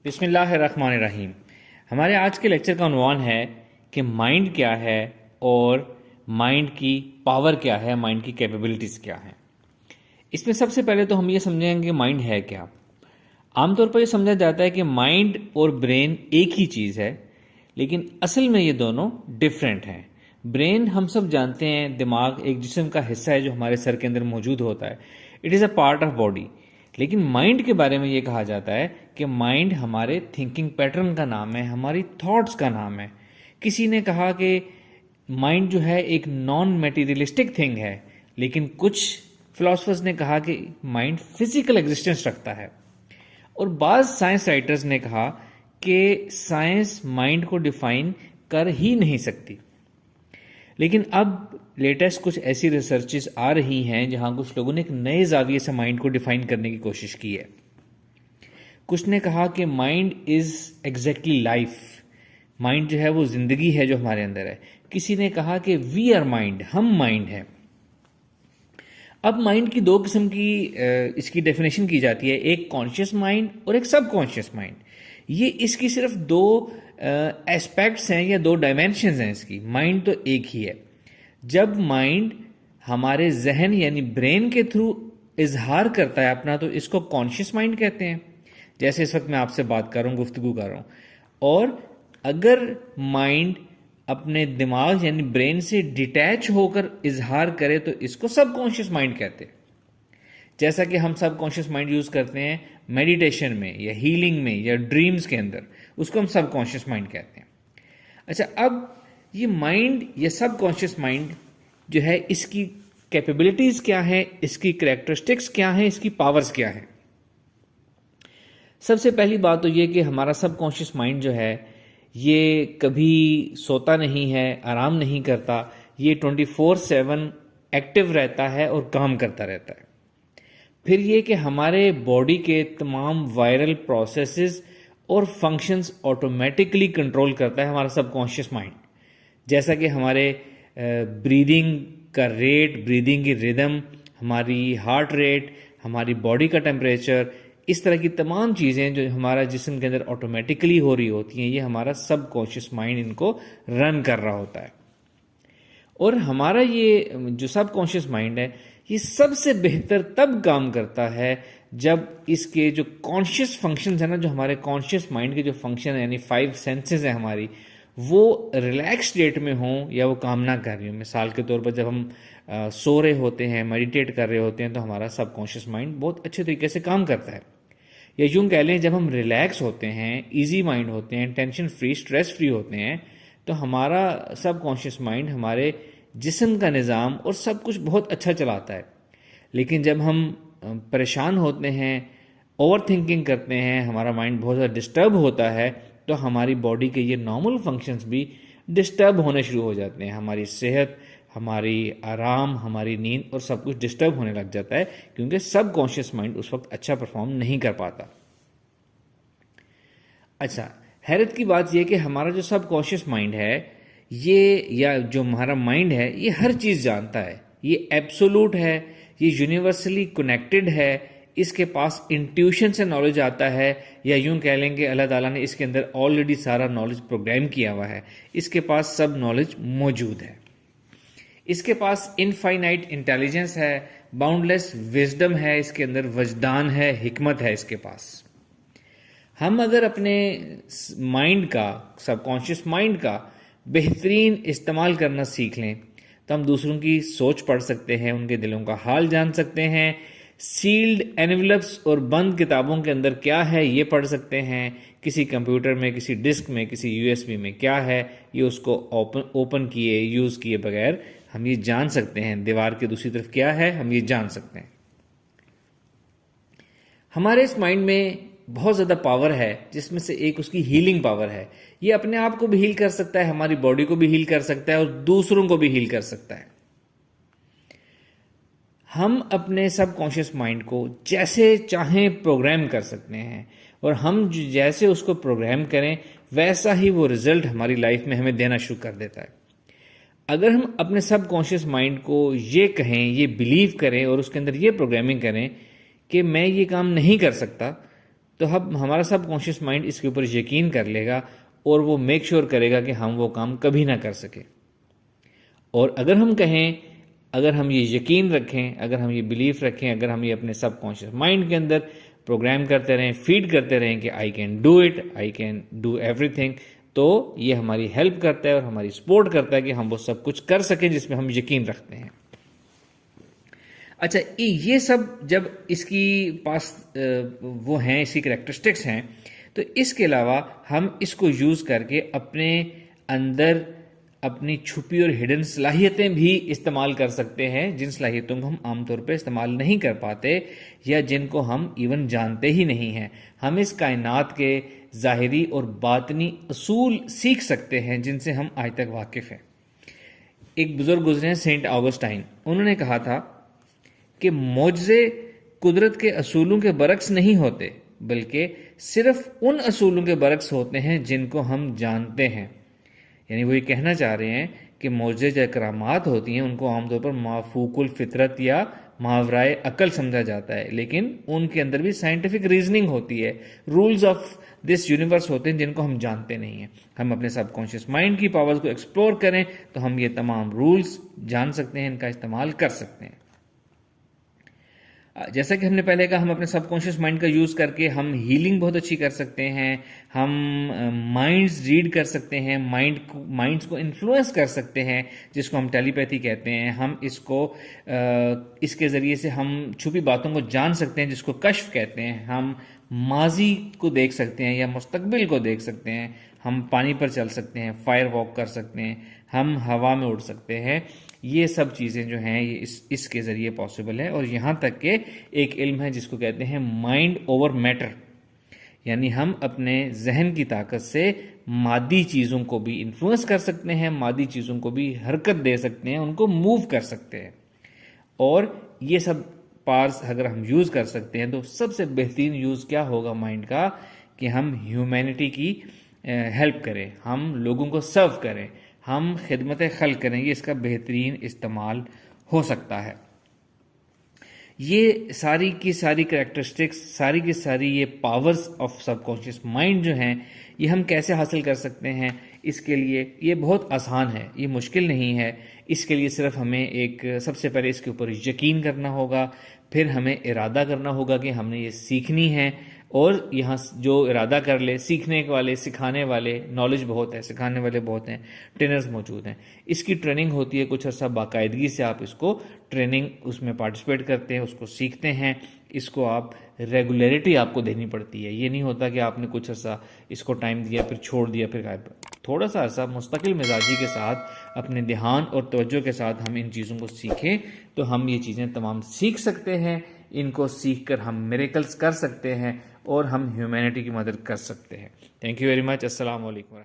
بسم اللہ الرحمن الرحیم۔ ہمارے آج کے لیکچر کا عنوان ہے کہ مائنڈ کیا ہے اور مائنڈ کی پاور کیا ہے، مائنڈ کی کیپیبلٹیز کیا ہیں۔ اس میں سب سے پہلے تو ہم یہ سمجھیں گے کہ مائنڈ ہے کیا۔ عام طور پر یہ سمجھا جاتا ہے کہ مائنڈ اور برین ایک ہی چیز ہے، لیکن اصل میں یہ دونوں ڈفرینٹ ہیں۔ برین ہم سب جانتے ہیں دماغ ایک جسم کا حصہ ہے جو ہمارے سر کے اندر موجود ہوتا ہے، it is a part of body. لیکن مائنڈ کے بارے میں یہ کہا جاتا ہے کہ مائنڈ ہمارے تھنکنگ پیٹرن کا نام ہے، ہماری تھاٹس کا نام ہے۔ کسی نے کہا کہ مائنڈ جو ہے ایک نان میٹیریلسٹک تھنگ ہے، لیکن کچھ فلاسفرز نے کہا کہ مائنڈ فزیکل ایگزسٹنس رکھتا ہے، اور بعض سائنس رائٹرز نے کہا کہ سائنس مائنڈ کو ڈیفائن کر ہی نہیں سکتی۔ لیکن اب لیٹسٹ کچھ ایسی ریسرچز آ رہی ہیں جہاں کچھ لوگوں نے ایک نئے زاویے سے مائنڈ کو ڈیفائن کرنے کی کوشش کی ہے۔ کچھ نے کہا کہ mind is exactly life, mind جو ہے وہ زندگی ہے جو ہمارے اندر ہے۔ کسی نے کہا کہ وی آر مائنڈ، ہم مائنڈ ہیں۔ اب مائنڈ کی دو قسم کی اس کی ڈیفینیشن کی جاتی ہے، ایک کانشیس مائنڈ اور ایک سب کانشیس مائنڈ۔ یہ اس کی صرف دو ایسپیکٹس ہیں یا دو ڈائمینشنز ہیں اس کی، مائنڈ تو ایک ہی ہے۔ جب مائنڈ ہمارے ذہن یعنی برین کے تھرو اظہار کرتا ہے اپنا، تو اس کو کانشیس مائنڈ کہتے ہیں، جیسے اس وقت میں آپ سے بات کر رہا ہوں، گفتگو کر رہا ہوں۔ اور اگر مائنڈ اپنے دماغ یعنی برین سے ڈیٹیچ ہو کر اظہار کرے تو اس کو سب کانشیس مائنڈ کہتے ہیں۔ جیسا کہ ہم سب کانشیس مائنڈ یوز کرتے ہیں میڈیٹیشن میں یا ہیلنگ میں یا ڈریمز کے اندر، اس کو ہم سب کانشیس مائنڈ کہتے ہیں۔ اچھا، اب یہ مائنڈ یا سب کانشیس مائنڈ جو ہے، اس کی کیپیبلٹیز کیا ہے، اس کی کریکٹرسٹکس کیا ہیں، اس کی پاورز کیا ہیں۔ سب سے پہلی بات تو یہ کہ ہمارا سب کانشیس مائنڈ جو ہے یہ کبھی سوتا نہیں ہے، آرام نہیں کرتا، یہ 24/7 ایکٹیو رہتا ہے اور کام کرتا رہتا ہے۔ پھر یہ کہ ہمارے باڈی کے تمام وائرل پروسیسز اور فنکشنز آٹومیٹکلی کنٹرول کرتا ہے ہمارا سب کانشیس مائنڈ، جیسا کہ ہمارے بریدنگ کا ریٹ، بریدنگ کی ردم، ہماری ہارٹ ریٹ، ہماری باڈی کا ٹیمپریچر، اس طرح کی تمام چیزیں جو ہمارا جسم کے اندر آٹومیٹکلی ہو رہی ہوتی ہیں، یہ ہمارا سب کانشیس مائنڈ ان کو رن کر رہا ہوتا ہے۔ اور ہمارا یہ جو سب کانشیس مائنڈ ہے، یہ سب سے بہتر تب کام کرتا ہے جب اس کے جو کانشیس فنکشنز ہیں نا، جو ہمارے کانشیس مائنڈ کے جو فنکشن ہیں یعنی 5 سینسز ہیں ہماری، وہ ریلیکس اسٹیٹ میں ہوں یا وہ کام نہ کر رہی ہوں۔ مثال کے طور پر جب ہم سو رہے ہوتے ہیں، میڈیٹیٹ کر رہے ہوتے ہیں، تو ہمارا سب کانشیس مائنڈ بہت اچھے طریقے سے کام کرتا ہے۔ یا یوں کہہ لیں، جب ہم ریلیکس ہوتے ہیں، ایزی مائنڈ ہوتے ہیں، ٹینشن فری، اسٹریس فری ہوتے ہیں، تو ہمارا سب کانشیس مائنڈ ہمارے جسم کا نظام اور سب کچھ بہت اچھا چلاتا ہے۔ لیکن جب ہم پریشان ہوتے ہیں، اوور تھنکنگ کرتے ہیں، ہمارا مائنڈ بہت زیادہ ڈسٹرب ہوتا ہے، تو ہماری باڈی کے یہ نارمل فنکشنز بھی ڈسٹرب ہونے شروع ہو جاتے ہیں۔ ہماری صحت، ہماری آرام، ہماری نیند اور سب کچھ ڈسٹرب ہونے لگ جاتا ہے، کیونکہ سب کانشیس مائنڈ اس وقت اچھا پرفارم نہیں کر پاتا۔ اچھا، حیرت کی بات یہ کہ ہمارا جو سب کانشیس مائنڈ ہے، یہ یا جو ہمارا مائنڈ ہے، یہ ہر چیز جانتا ہے، یہ ایبسولوٹ ہے، یہ یونیورسلی کنیکٹڈ ہے، اس کے پاس انٹیوشن سے نالج آتا ہے، یا یوں کہہ لیں کہ اللہ تعالیٰ نے اس کے اندر آلریڈی سارا نالج پروگرام کیا ہوا ہے، اس کے پاس سب نالج موجود ہے۔ اس کے پاس انفائنائٹ انٹیلیجنس ہے، باؤنڈ لیس وزڈم ہے، اس کے اندر وجدان ہے، حکمت ہے اس کے پاس۔ ہم اگر اپنے مائنڈ کا، سب کانشیس مائنڈ کا بہترین استعمال کرنا سیکھ لیں تو ہم دوسروں کی سوچ پڑھ سکتے ہیں، ان کے دلوں کا حال جان سکتے ہیں، سیلڈ اینولپس اور بند کتابوں کے اندر کیا ہے یہ پڑھ سکتے ہیں، کسی کمپیوٹر میں، کسی ڈسک میں، کسی USB میں کیا ہے یہ اس کو اوپن کیے، یوز کیے بغیر ہم یہ جان سکتے ہیں، دیوار کے دوسری طرف کیا ہے ہم یہ جان سکتے ہیں۔ ہمارے اس مائنڈ میں بہت زیادہ پاور ہے، جس میں سے ایک اس کی ہیلنگ پاور ہے۔ یہ اپنے آپ کو بھی ہیل کر سکتا ہے، ہماری باڈی کو بھی ہیل کر سکتا ہے اور دوسروں کو بھی ہیل کر سکتا ہے۔ ہم اپنے سب کانشیس مائنڈ کو جیسے چاہیں پروگرام کر سکتے ہیں، اور ہم جیسے اس کو پروگرام کریں ویسا ہی وہ رزلٹ ہماری لائف میں ہمیں دینا شروع کر دیتا ہے۔ اگر ہم اپنے سب کانشیس مائنڈ کو یہ کہیں، یہ بلیو کریں اور اس کے اندر یہ پروگرامنگ کریں کہ میں یہ کام نہیں کر سکتا، تو اب ہمارا سب کانشیس مائنڈ اس کے اوپر یقین کر لے گا اور وہ میک شیور کرے گا کہ ہم وہ کام کبھی نہ کر سکیں. اور اگر ہم کہیں، اگر ہم یہ یقین رکھیں، اگر ہم یہ بلیف رکھیں، اگر ہم یہ اپنے سب کانشیس مائنڈ کے اندر پروگرام کرتے رہیں، فیڈ کرتے رہیں کہ I can do it, I can do every thing, تو یہ ہماری ہیلپ کرتا ہے اور ہماری سپورٹ کرتا ہے کہ ہم وہ سب کچھ کر سکیں جس میں ہم یقین رکھتے ہیں. اچھا، یہ سب جب اس کی پاس وہ ہیں، اس کی کریکٹرسٹکس ہیں، تو اس کے علاوہ ہم اس کو یوز کر کے اپنے اندر اپنی چھپی اور ہڈن صلاحیتیں بھی استعمال کر سکتے ہیں، جن صلاحیتوں کو ہم عام طور پہ استعمال نہیں کر پاتے یا جن کو ہم ایون جانتے ہی نہیں ہیں. ہم اس کائنات کے ظاہری اور باطنی اصول سیکھ سکتے ہیں جن سے ہم آج تک واقف ہیں. ایک بزرگ گزرے ہیں سینٹ آگسٹائن، انہوں نے کہا تھا کہ معجزے قدرت کے اصولوں کے برعکس نہیں ہوتے، بلکہ صرف ان اصولوں کے برعکس ہوتے ہیں جن کو ہم جانتے ہیں. یعنی وہ یہ کہنا چاہ رہے ہیں کہ معجزے جو کرامات ہوتی ہیں ان کو عام طور پر مافوق الفطرت یا ماورائے عقل سمجھا جاتا ہے، لیکن ان کے اندر بھی سائنٹیفک ریزننگ ہوتی ہے، رولز آف دس یونیورس ہوتے ہیں جن کو ہم جانتے نہیں ہیں. ہم اپنے سب کانشیس مائنڈ کی پاورز کو ایکسپلور کریں تو ہم یہ تمام رولز جان سکتے ہیں، ان کا استعمال کر سکتے ہیں. جیسا کہ ہم نے پہلے کہا، ہم اپنے سب کانشیس مائنڈ کا یوز کر کے ہم ہیلنگ بہت اچھی کر سکتے ہیں، ہم مائنڈز ریڈ کر سکتے ہیں، مائنڈز کو انفلوئنس کر سکتے ہیں جس کو ہم ٹیلی پیتھی کہتے ہیں. ہم اس کے ذریعے سے ہم چھپی باتوں کو جان سکتے ہیں جس کو کشف کہتے ہیں. ہم ماضی کو دیکھ سکتے ہیں یا مستقبل کو دیکھ سکتے ہیں. ہم پانی پر چل سکتے ہیں، فائر واک کر سکتے ہیں، ہم ہوا میں اڑ سکتے ہیں. یہ سب چیزیں جو ہیں یہ اس کے ذریعے پاسبل ہے. اور یہاں تک کہ ایک علم ہے جس کو کہتے ہیں مائنڈ اوور میٹر، یعنی ہم اپنے ذہن کی طاقت سے مادی چیزوں کو بھی انفلوئنس کر سکتے ہیں، مادی چیزوں کو بھی حرکت دے سکتے ہیں، ان کو موو کر سکتے ہیں. اور یہ سب پارٹس اگر ہم یوز کر سکتے ہیں تو سب سے بہترین یوز کیا ہوگا مائنڈ کا، کہ ہم ہیومینٹی کی ہیلپ کریں، ہم لوگوں کو سرو کریں، ہم خدمت خلق کریں. یہ اس کا بہترین استعمال ہو سکتا ہے. یہ ساری کی ساری کریکٹرسٹکس، ساری کی ساری یہ powers of sub conscious mind جو ہیں، یہ ہم کیسے حاصل کر سکتے ہیں؟ اس کے لیے یہ بہت آسان ہے، یہ مشکل نہیں ہے. اس کے لیے صرف ہمیں سب سے پہلے اس کے اوپر یقین کرنا ہوگا، پھر ہمیں ارادہ کرنا ہوگا کہ ہم نے یہ سیکھنی ہے. اور یہاں جو ارادہ کر لے، سیکھنے والے، سکھانے والے، نالج بہت ہے، سکھانے والے بہت ہیں، ٹرینرز موجود ہیں. اس کی ٹریننگ ہوتی ہے، کچھ عرصہ باقاعدگی سے آپ اس کو ٹریننگ اس میں پارٹیسپیٹ کرتے ہیں، اس کو سیکھتے ہیں. اس کو آپ ریگولیرٹی آپ کو دینی پڑتی ہے. یہ نہیں ہوتا کہ آپ نے کچھ عرصہ اس کو ٹائم دیا پھر چھوڑ دیا پھر غائب. تھوڑا سا عرصہ مستقل مزاجی کے ساتھ، اپنے دھیان اور توجہ کے ساتھ ہم ان چیزوں کو سیکھیں تو ہم یہ چیزیں تمام سیکھ سکتے ہیں. ان کو سیکھ کر ہم میریکلز کر سکتے ہیں اور ہم ہیومینٹی کی مدد کر سکتے ہیں. Thank you very much. السلام علیکم.